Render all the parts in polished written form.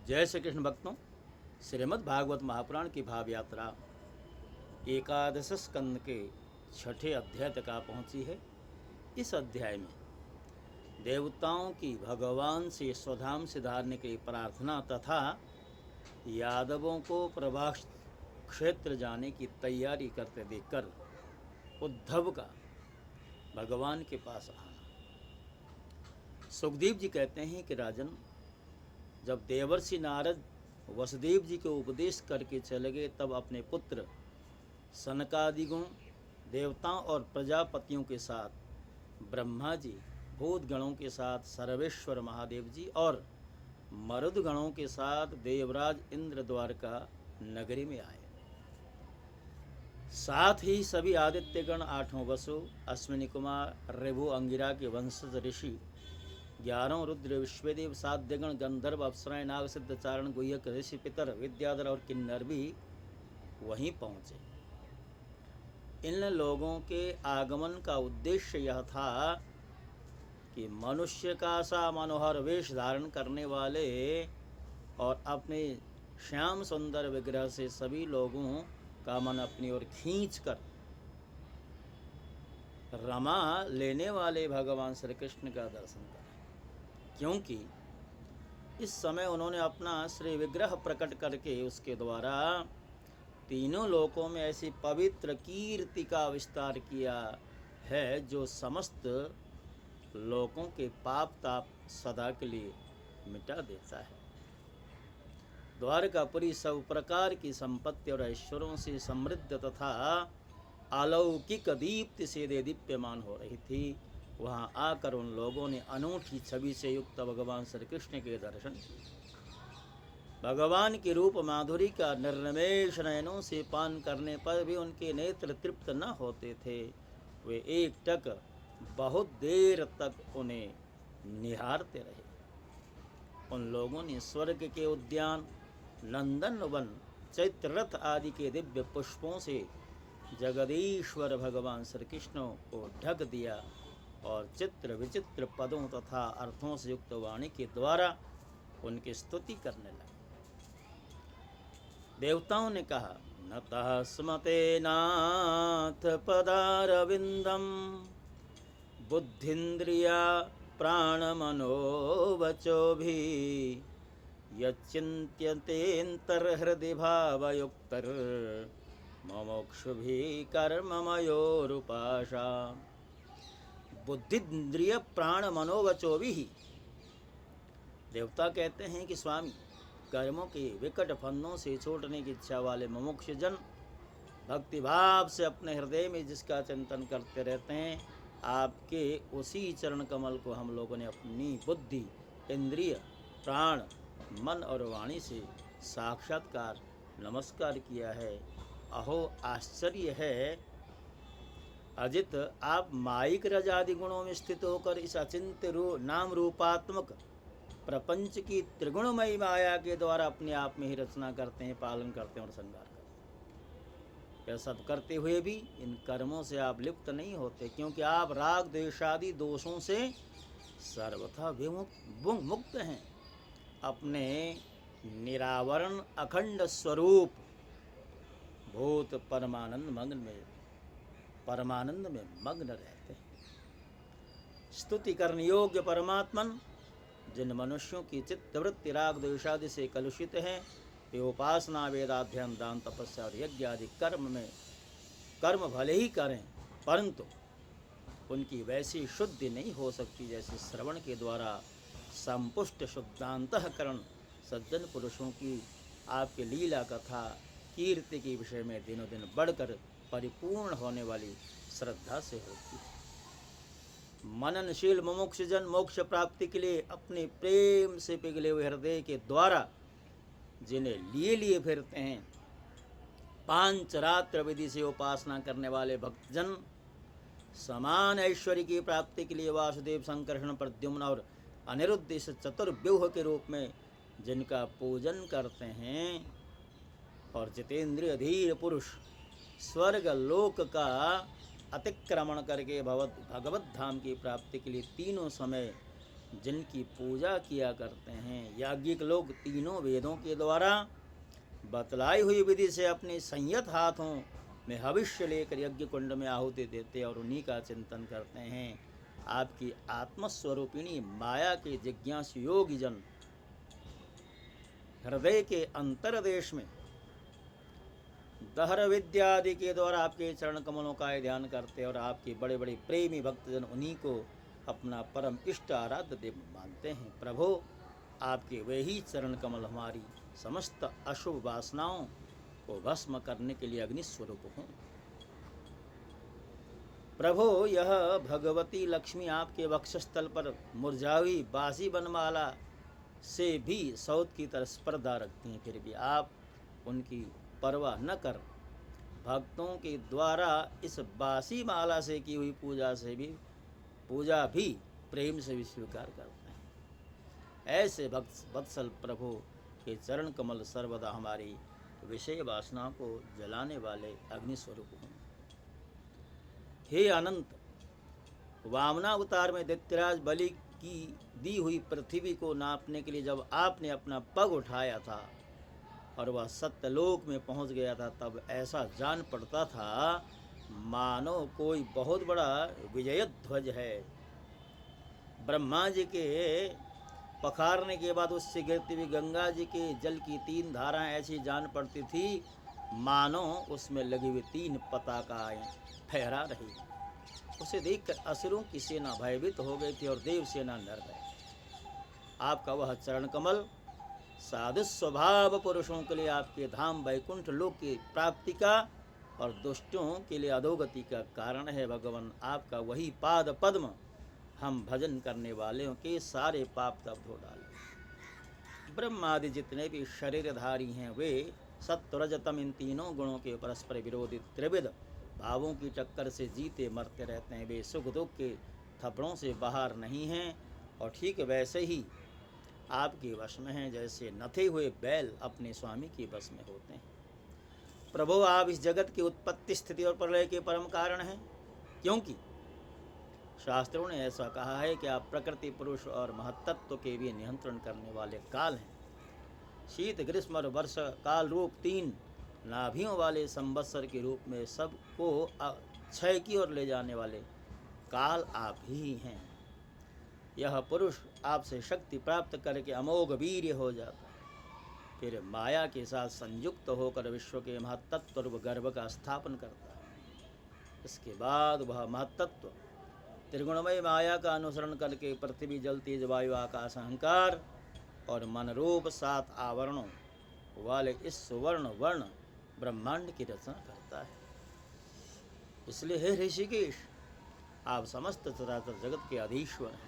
जय श्री कृष्ण भक्तों, श्रीमद् भागवत महापुराण की भाव यात्रा एकादश स्कंद के छठे अध्याय तक आ पहुँची है। इस अध्याय में देवताओं की भगवान से स्वधाम सिधारने की प्रार्थना तथा यादवों को प्रभास क्षेत्र जाने की तैयारी करते देखकर उद्धव का भगवान के पास आना। सुखदेव जी कहते हैं कि राजन, जब देवर्षि नारद वसुदेव जी को उपदेश करके चले गए, तब अपने पुत्र सनकादिगों, देवताओं और प्रजापतियों के साथ ब्रह्मा जी, भूतगणों के साथ सर्वेश्वर महादेव जी और मरुदगणों के साथ देवराज इंद्र द्वारका नगरी में आए। साथ ही सभी आदित्यगण, आठों वसु, अश्विनी कुमार, ऋभु, अंगिरा के वंशज ऋषि, 11 रुद्र, विश्वदेव, साध्यगण, गंधर्व, अप्सराएं, नाग, सिद्ध, चारण, गुह्यक, ऋषि, पितर, विद्याधर और किन्नर भी वहीं पहुँचे। इन लोगों के आगमन का उद्देश्य यह था कि मनुष्य का सा मनोहर वेश धारण करने वाले और अपने श्याम सुंदर विग्रह से सभी लोगों का मन अपनी ओर खींचकर रमा लेने वाले भगवान श्री कृष्ण का दर्शन करें, क्योंकि इस समय उन्होंने अपना श्री विग्रह प्रकट करके उसके द्वारा तीनों लोकों में ऐसी पवित्र कीर्ति का विस्तार किया है जो समस्त लोकों के पाप ताप सदा के लिए मिटा देता है। द्वारकापुरी सब प्रकार की संपत्ति और ऐश्वर्यों से समृद्ध तथा अलौकिक दीप्ति से दीप्यमान हो रही थी। वहाँ आकर उन लोगों ने अनूठी छवि से युक्त भगवान श्री कृष्ण के दर्शन किए। भगवान के रूप माधुरी का निर्निमेष नयनों से पान करने पर भी उनके नेत्र तृप्त न होते थे। वे एक टक बहुत देर तक उन्हें निहारते रहे। उन लोगों ने स्वर्ग के उद्यान, नंदन वन, चैत्र रथ आदि के दिव्य पुष्पों से जगदीश्वर भगवान श्री कृष्ण को ढक दिया और चित्र विचित्र पदों तथा अर्थों से युक्त वाणी के द्वारा उनकी स्तुति करने लगे। देवताओं ने कहा, नतः स्मते नाथ पदारविंदम बुद्धिन्द्रिया प्राणमनो वचो भी यच्चिन्त्यतेऽन्तर्हृदि भावयुक्तर मुमुक्षुभिः कर्ममयोरुपाशा। बुद्धिन्द्रिय प्राण मनोवचो भी। देवता कहते हैं कि स्वामी, कर्मों के विकट फंदों से छूटने की इच्छा वाले मुमुक्ष जन भक्तिभाव से अपने हृदय में जिसका चिंतन करते रहते हैं, आपके उसी चरण कमल को हम लोगों ने अपनी बुद्धि, इंद्रिय, प्राण, मन और वाणी से साक्षात्कार नमस्कार किया है। अहो आश्चर्य है अजित, आप माइक रजादि गुणों में स्थित होकर इस अचिंत्य नाम रूपात्मक प्रपंच की त्रिगुणमयी माया के द्वारा अपने आप में ही रचना करते हैं, पालन करते हैं और संहार करते हैं। यह सब करते हुए भी इन कर्मों से आप लिप्त नहीं होते, क्योंकि आप राग द्वेषादि दोषों से सर्वथा मुक्त हैं। अपने निरावरण अखंड स्वरूप भूत परमानंद में मग्न रहते हैं। स्तुति करने योग्य परमात्मन, जिन मनुष्यों की चित्तवृत्ति राग द्वेषादि से कलुषित है, वे उपासना, वेदाध्ययन, दान, तपस्या और यज्ञ आदि कर्म भले ही करें, परंतु उनकी वैसी शुद्धि नहीं हो सकती जैसे श्रवण के द्वारा संपुष्ट शुद्धांतःकरण सज्जन पुरुषों की आपके लीला कथा कीर्ति के विषय में दिनों दिन बढ़कर परिपूर्ण होने वाली श्रद्धा से होती है। मननशील मुमुक्ष जन मोक्ष प्राप्ति के लिए अपने प्रेम से पिघले हुए हृदय के द्वारा जिन्हें लिए फिरते हैं, पांचरात्र विधि से उपासना करने वाले भक्तजन समान ऐश्वर्य की प्राप्ति के लिए वासुदेव, संकर्षण, प्रद्युम्न और अनिरुद्ध इस चतुर्व्यूह के रूप में जिनका पूजन करते हैं, और जितेंद्रिय धीर पुरुष स्वर्ग लोक का अतिक्रमण करके भगवत धाम की प्राप्ति के लिए तीनों समय जिनकी पूजा किया करते हैं। याज्ञिक लोग तीनों वेदों के द्वारा बतलाई हुई विधि से अपने संयत हाथों में हविष्य लेकर यज्ञ कुंड में आहुति देते और उन्हीं का चिंतन करते हैं। आपकी आत्मस्वरूपिणी माया के जिज्ञासु योगी जन हृदय के अंतरदेश में दहर विद्या आदि के द्वारा आपके चरण कमलों का ध्यान करते और आपके बड़े बड़े प्रेमी भक्तजन उन्हीं को अपना परम इष्ट आराध्य देव मानते हैं। प्रभो, आपके वे ही चरण कमल हमारी समस्त अशुभ वासनाओं को भस्म करने के लिए अग्नि स्वरूप हों। प्रभो, यह भगवती लक्ष्मी आपके वक्षस्थल पर मुरझावी बासी बनमाला से भी सौत की तरह स्पर्धा रखती हैं, फिर भी आप उनकी परवाह न कर भक्तों के द्वारा इस बासी माला से की हुई पूजा भी प्रेम से भी स्वीकार करते हैं। ऐसे भक्त वत्सल प्रभु के चरण कमल सर्वदा हमारी विषय वासना को जलाने वाले अग्निस्वरूप हों। हे अनंत, वामनावतार में दैत्यराज बलि की दी हुई पृथ्वी को नापने के लिए जब आपने अपना पग उठाया था और वह सत्यलोक में पहुंच गया था, तब ऐसा जान पड़ता था मानो कोई बहुत बड़ा विजय ध्वज है। ब्रह्मा जी के पखारने के बाद उससे गिरती हुई गंगा जी के जल की 3 धाराएं ऐसी जान पड़ती थी मानो उसमें लगी हुई 3 पताकाएं फहरा रही। उसे देखकर असुरों की सेना भयभीत हो गई थी और देव सेना डर गई। आपका वह चरण कमल साधु स्वभाव पुरुषों के लिए आपके धाम वैकुंठ लोक की प्राप्ति का और दुष्टों के लिए अधोगति का कारण है। भगवान, आपका वही पाद पद्म हम भजन करने वालों के सारे पाप तब धो डाले। ब्रह्मादि जितने भी शरीरधारी हैं वे सत्व रज तम इन तीनों गुणों के परस्पर विरोधी त्रिविध भावों की टक्कर से जीते मरते रहते हैं। वे सुख दुख के थपड़ों से बाहर नहीं हैं और ठीक वैसे ही आपके वश में हैं जैसे नथे हुए बैल अपने स्वामी के वश में होते हैं। प्रभु, आप इस जगत की उत्पत्ति स्थिति और प्रलय के परम कारण हैं, क्योंकि शास्त्रों ने ऐसा कहा है कि आप प्रकृति पुरुष और महत्त्व के भी नियंत्रण करने वाले काल हैं। शीत ग्रीष्म और वर्ष काल रूप 3 नाभियों वाले संवत्सर के रूप में सबको क्षय की ओर ले जाने वाले काल आप ही हैं। यह पुरुष आपसे शक्ति प्राप्त करके अमोघ वीर्य हो जाता है, फिर माया के साथ संयुक्त होकर विश्व के महत्त्व और गर्भ का स्थापन करता है। इसके बाद वह महत्त्व त्रिगुणमय माया का अनुसरण करके पृथ्वी जल तेज वायु आकाश अहंकार और मन रूप 7 आवरणों वाले इस सुवर्ण वर्ण ब्रह्मांड की रचना करता है। इसलिए हे ऋषिकेश, आप समस्त चराचर जगत के अधीश्वर हैं।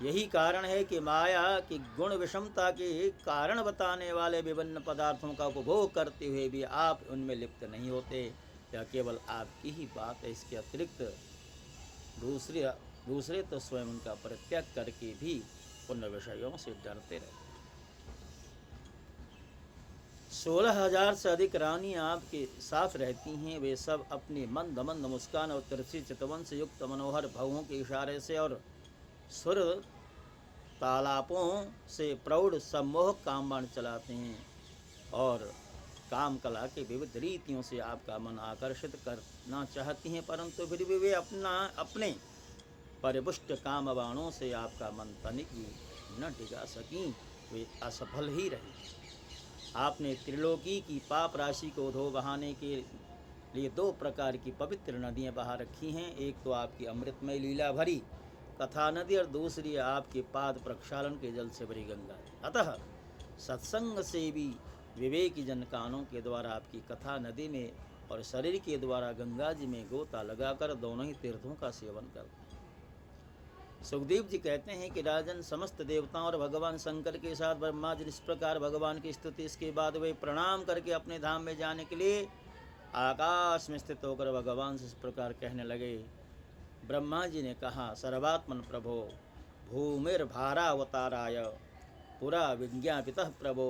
यही कारण है कि माया की गुण विषमता के कारण बताने वाले विभिन्न पदार्थों का उपभोग करते हुए भी आप उनमें लिप्त नहीं होते। यह केवल आपकी ही बात है। इसके अतिरिक्त दूसरे तो स्वयं उनका परित्याग करके भी उन विषयों से डरते रहते। 16,000 से अधिक रानी आपके साथ रहती हैं। वे सब अपनी मंद मंद मुस्कान और तिरछी चितवन से युक्त मनोहर भवों के इशारे से और सुर तालापों से प्रौढ़ सम्मोहक कामबाण चलाते हैं और काम कला के विविध रीतियों से आपका मन आकर्षित करना चाहती हैं, परंतु फिर भी वे अपने परिपुष्ट काम बाणों से आपका मन तनिक भी न डिगा सकीं, वे असफल ही रही। आपने त्रिलोकी की पाप राशि को धो बहाने के लिए 2 प्रकार की पवित्र नदियाँ बहा रखी हैं। एक तो आपकी अमृतमय लीला भरी कथा नदी और दूसरी आपके पाद प्रक्षालन के जल से भरी गंगा। अतः सत्संग से भी विवेकी जन कानों के द्वारा आपकी कथा नदी में और शरीर के द्वारा गंगा जी में गोता लगाकर दोनों ही तीर्थों का सेवन करते हैं। सुखदेव जी कहते हैं कि राजन, समस्त देवताओं और भगवान शंकर के साथ ब्रह्मा जी इस प्रकार भगवान की स्तुति, इसके बाद वे प्रणाम करके अपने धाम में जाने के लिए आकाश में स्थित होकर भगवान से इस प्रकार कहने लगे। ब्रह्मा जी ने कहा, सर्वात्मन प्रभो भूमिर्भारावताराय पुरा विज्ञापितः प्रभो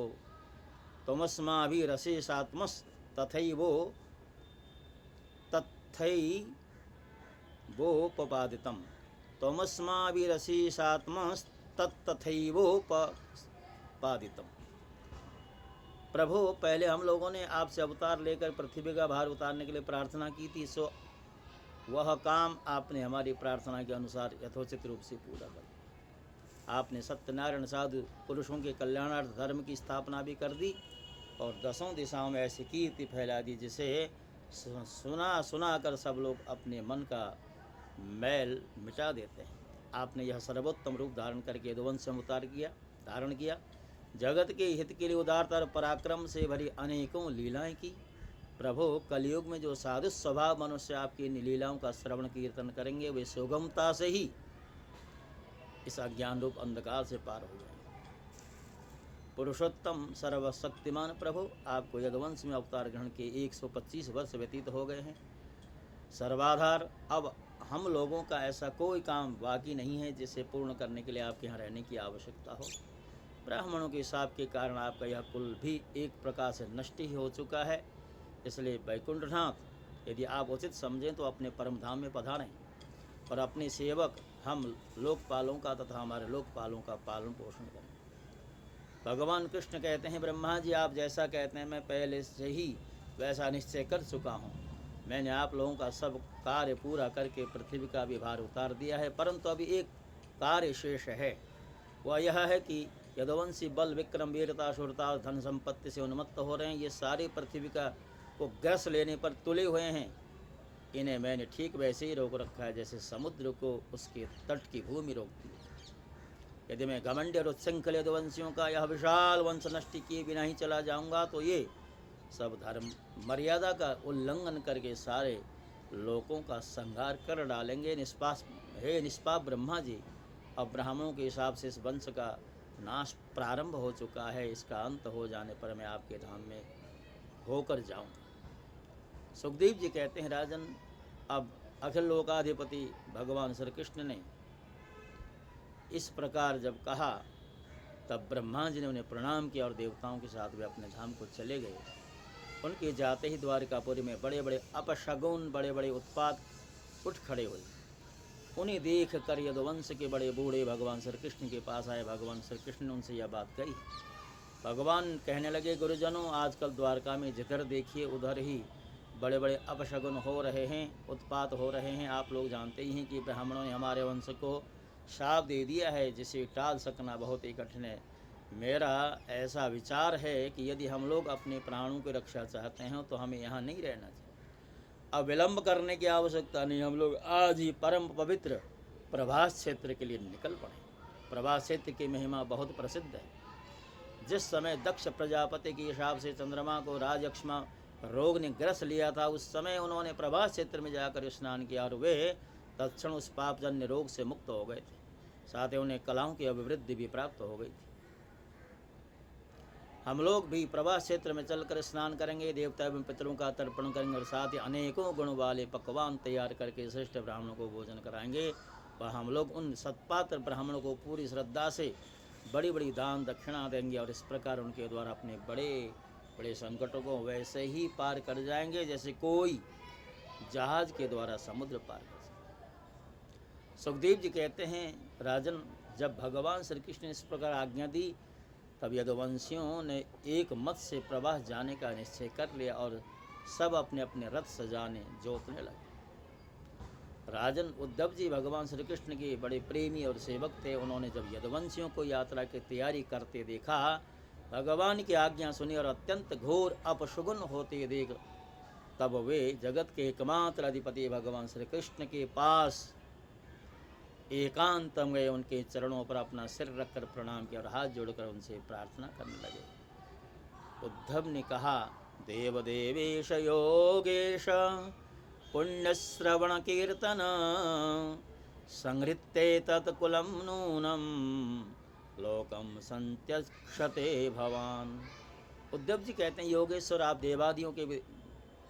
तमस्माभिरशेषात्मस् तथैवोपपादितम् तमस्माभिरशीषात्मस्तत्तथैवोपपादितम्। प्रभु, पहले हम लोगों ने आपसे अवतार लेकर पृथ्वी का भार उतारने के लिए प्रार्थना की थी, सो वह काम आपने हमारी प्रार्थना के अनुसार यथोचित रूप से पूरा कर दिया। आपने सत्यनारायण साधु पुरुषों के कल्याणार्थ धर्म की स्थापना भी कर दी और 10 दिशाओं में ऐसी कीर्ति फैला दी जिसे सुना कर सब लोग अपने मन का मैल मिटा देते हैं। आपने यह सर्वोत्तम रूप धारण करके यदुवंश धारण किया। जगत के हित के लिए उदारता और पराक्रम से भरी अनेकों लीलाएं की। प्रभु, कलयुग में जो साधु स्वभाव मनुष्य आपकी इन लीलाओं का श्रवण कीर्तन करेंगे, वे सुगमता से ही इस अज्ञान रूप अंधकार से पार हो जाएंगे। पुरुषोत्तम सर्वशक्तिमान प्रभु, आपको यदुवंश में अवतार ग्रहण के 125 वर्ष व्यतीत हो गए हैं। सर्वाधार, अब हम लोगों का ऐसा कोई काम बाकी नहीं है जिसे पूर्ण करने के लिए आपके यहाँ रहने की आवश्यकता हो। ब्राह्मणों के शाप के कारण आपका यह कुल भी एक प्रकार से नष्ट ही हो चुका है। इसलिए वैकुंठनाथ, यदि आप उचित समझें तो अपने परम धाम में पधारें और अपने सेवक हम लोकपालों का तथा हमारे लोकपालों का पालन पोषण करें। भगवान कृष्ण कहते हैं, ब्रह्मा जी, आप जैसा कहते हैं मैं पहले से ही वैसा निश्चय कर चुका हूँ। मैंने आप लोगों का सब कार्य पूरा करके पृथ्वी का भी भार उतार दिया है, परंतु अभी एक कार्य शेष है। वह यह है कि यदुवंशी बल, विक्रम, वीरता, शूरता और धन संपत्ति से उन्मत्त हो रहे हैं। ये सारी पृथ्वी का को ग्रस लेने पर तुले हुए हैं। इन्हें मैंने ठीक वैसे ही रोक रखा है जैसे समुद्र को उसके तट की भूमि रोकती है। यदि मैं घमंड और उत्सृंखल यदुवंशियों का यह विशाल वंश नष्ट किए बिना ही चला जाऊंगा तो ये सब धर्म मर्यादा का उल्लंघन करके सारे लोगों का संहार कर डालेंगे। निष्पाप ब्रह्मा जी, अब ब्राह्मणों के हिसाब से इस वंश का नाश प्रारंभ हो चुका है। इसका अंत हो जाने पर मैं आपके धाम में होकर जाऊंगा। सुखदेव जी कहते हैं, राजन, अब अखिल लोकाधिपति भगवान श्री कृष्ण ने इस प्रकार जब कहा तब ब्रह्मा जी ने उन्हें प्रणाम किया और देवताओं के साथ वे अपने धाम को चले गए। उनके जाते ही द्वारिकापुरी में बड़े बड़े अपशगुन, बड़े बड़े उत्पात उठ खड़े हुए। उन्हें देख कर यदुवंश के बड़े बूढ़े भगवान श्री कृष्ण के पास आए। भगवान श्री कृष्ण ने उनसे यह बात कही। भगवान कहने लगे, गुरुजनों, आजकल द्वारका में जिधर देखिए उधर ही बड़े बड़े अपशगुन हो रहे हैं, उत्पात हो रहे हैं। आप लोग जानते ही हैं कि ब्राह्मणों ने हमारे वंश को शाप दे दिया है, जिसे टाल सकना बहुत ही कठिन है। मेरा ऐसा विचार है कि यदि हम लोग अपने प्राणों की रक्षा चाहते हैं तो हमें यहाँ नहीं रहना चाहिए। अब विलंब करने की आवश्यकता नहीं, हम लोग आज ही परम पवित्र प्रभास क्षेत्र के लिए निकल पड़े। प्रभास क्षेत्र की महिमा बहुत प्रसिद्ध है। जिस समय दक्ष प्रजापति के हिसाब से चंद्रमा को राजयक्ष्मा रोग ने ग्रस लिया था, उस समय उन्होंने प्रभास क्षेत्र में जाकर स्नान किया और वे तत्क्षण उस पापजन्य रोग से मुक्त हो गए थे। साथ ही उन्हें कलाओं की अभिवृद्धि भी प्राप्त हो गई थी। हम लोग भी प्रभास क्षेत्र में चलकर स्नान करेंगे, देवता एवं पितरों का तर्पण करेंगे और साथ ही अनेकों गुण वाले पकवान तैयार करके श्रेष्ठ ब्राह्मणों को भोजन कराएंगे। और हम लोग उन सत्पात्र ब्राह्मणों को पूरी श्रद्धा से बड़ी बड़ी दान दक्षिणा देंगे और इस प्रकार उनके द्वारा अपने बड़े बड़े संकटों को वैसे ही पार कर जाएंगे जैसे कोई जहाज के द्वारा समुद्र पार कर सकता। सुखदेव जी कहते हैं, राजन, जब भगवान श्री कृष्ण ने इस प्रकार आज्ञा दी तब यदुवंशियों ने एक मत से प्रवास जाने का निश्चय कर लिया और सब अपने अपने रथ सजाने जोतने लगे। राजन, उद्धव जी भगवान श्री कृष्ण के बड़े प्रेमी और सेवक थे। उन्होंने जब यदुवंशियों को यात्रा की तैयारी करते देखा, भगवान की आज्ञा सुनी और अत्यंत घोर अपशुगुन होते देख तब वे जगत के एकमात्र अधिपति भगवान श्री कृष्ण के पास एकांत में उनके चरणों पर अपना सिर रखकर प्रणाम किया और हाथ जोड़कर उनसे प्रार्थना करने लगे। उद्धव ने कहा, देवदेवेश योगेश पुण्यश्रवण कीर्तन संहृत्ते तत्कुलम नूनम लोकम संत्यक्षते भवान। उद्धव जी कहते हैं, योगेश्वर, आप देवादियों के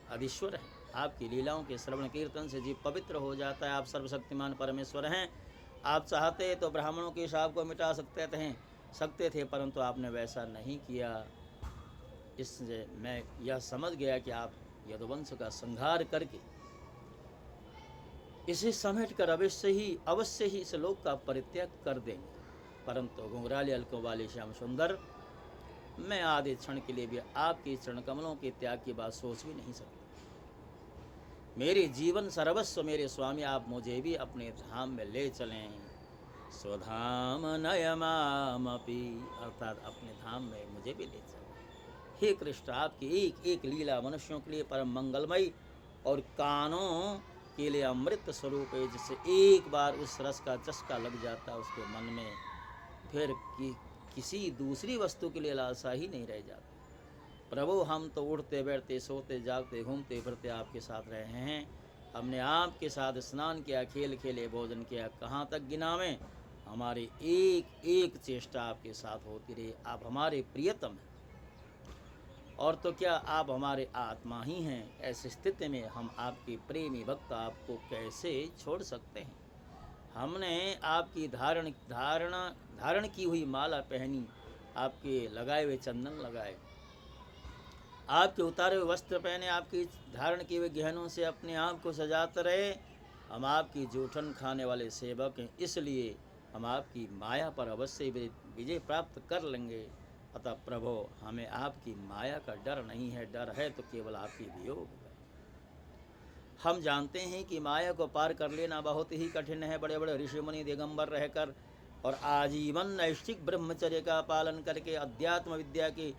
अधीश्वर हैं। आपकी लीलाओं के श्रवण कीर्तन से जीव पवित्र हो जाता है। आप सर्वशक्तिमान परमेश्वर हैं। आप चाहते तो ब्राह्मणों के शाप को मिटा सकते थे, परंतु आपने वैसा नहीं किया। इससे मैं यह समझ गया कि आप यदुवंश का संहार करके इसे समेट कर अवश्य ही इस लोक का परित्याग कर देंगे। परंतु घुंघराले अलकों वाले श्याम सुंदर, मैं आधे क्षण के लिए भी आपके चरण कमलों के त्याग की बात सोच भी नहीं सकता। मेरे जीवन सर्वस्व मेरे स्वामी, आप मुझे भी अपने धाम में ले चलें। स्वधाम नयमामपि, अर्थात अपने धाम में मुझे भी ले चलें। हे कृष्ण, आपकी एक एक लीला मनुष्यों के लिए परम मंगलमयी और कानों के लिए अमृत स्वरूप है, जिससे एक बार उस रस का चस्का लग जाता है उसके मन में, फिर किसी दूसरी वस्तु के लिए लालसा ही नहीं रह जाती। प्रभु, हम तो उठते बैठते सोते जागते घूमते फिरते आपके साथ रहे हैं। हमने आपके साथ स्नान किया, खेल खेले, भोजन किया, कहाँ तक गिनावें। हमारी एक एक चेष्टा आपके साथ होती रही। आप हमारे प्रियतम हैं, और तो क्या आप हमारे आत्मा ही हैं। ऐसी स्थिति में हम आपके प्रेमी भक्त आपको कैसे छोड़ सकते हैं। हमने आपकी धारण की हुई माला पहनी, आपके लगाए हुए चंदन लगाए, आपके उतारे हुए वस्त्र पहने, आपकी धारण किए हुए गहनों से अपने आप को सजाते रहे। हम आपकी जूठन खाने वाले सेवक हैं, इसलिए हम आपकी माया पर अवश्य विजय प्राप्त कर लेंगे। अतः प्रभो, हमें आपकी माया का डर नहीं है, डर है तो केवल आपकी वियोग है। हम जानते हैं कि माया को पार कर लेना बहुत ही कठिन है। बड़े बड़े ऋषि मुनि दिगंबर रहकर और आजीवन नैष्ठिक ब्रह्मचर्य का पालन करके अध्यात्म विद्या के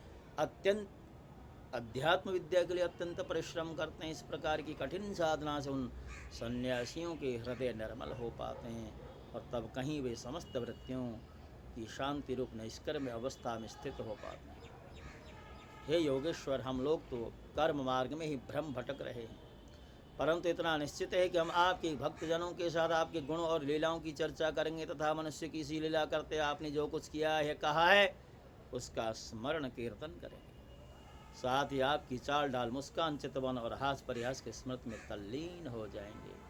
लिए अत्यंत परिश्रम करते हैं। इस प्रकार की कठिन साधना से उन सन्यासियों के हृदय निर्मल हो पाते हैं, और तब कहीं वे समस्त वृत्तियों की शांति रूप निष्कर्म अवस्था में स्थित हो पाते हैं। हे योगेश्वर, हम लोग तो कर्म मार्ग में ही भ्रम भटक रहे हैं, परंतु इतना निश्चित है कि हम आपके भक्तजनों के साथ आपके गुण और लीलाओं की चर्चा करेंगे, तथा मनुष्य की सी लीला करते आपने जो कुछ किया है, कहा है, उसका स्मरण कीर्तन करेंगे। साथ ही आपकी चाल डाल, मुस्कान, चितवन और हास परिहास के स्मृति में तल्लीन हो जाएंगे।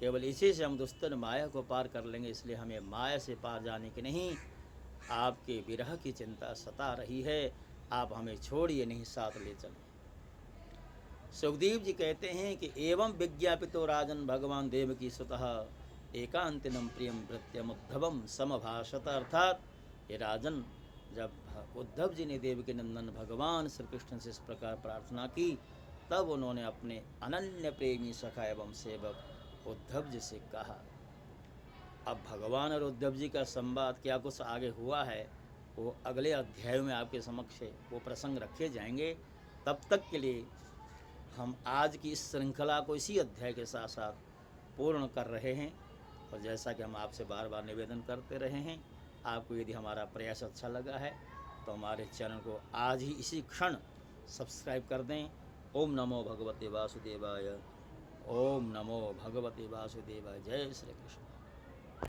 केवल इसी से हम दुस्तर माया को पार कर लेंगे। इसलिए हमें माया से पार जाने की नहीं, आपके विरह की चिंता सता रही है। आप हमें छोड़िए नहीं, साथ ले चलें। सुखदेव जी कहते हैं कि एवं विज्ञापितो राजन भगवान देवकी सुतः एकांतिनम प्रियम भृत्यम उद्धवम समभाषत। अर्थात ये राजन, जब उद्धव जी ने देवकी नंदन भगवान श्री कृष्ण से इस प्रकार प्रार्थना की, तब उन्होंने अपने अनन्य प्रेमी सखा एवं सेवक उद्धव जी से कहा। अब भगवान और उद्धव जी का संवाद क्या कुछ आगे हुआ है, वो अगले अध्याय में आपके समक्ष वो प्रसंग रखे जाएंगे। तब तक के लिए हम आज की इस श्रृंखला को इसी अध्याय के साथ साथ पूर्ण कर रहे हैं। और जैसा कि हम आपसे बार बार निवेदन करते रहे हैं, आपको यदि हमारा प्रयास अच्छा लगा है तो हमारे चैनल को आज ही इसी क्षण सब्सक्राइब कर दें। ओम नमो भगवते वासुदेवाय। ओम नमो भगवते वासुदेवाय। जय श्री कृष्ण।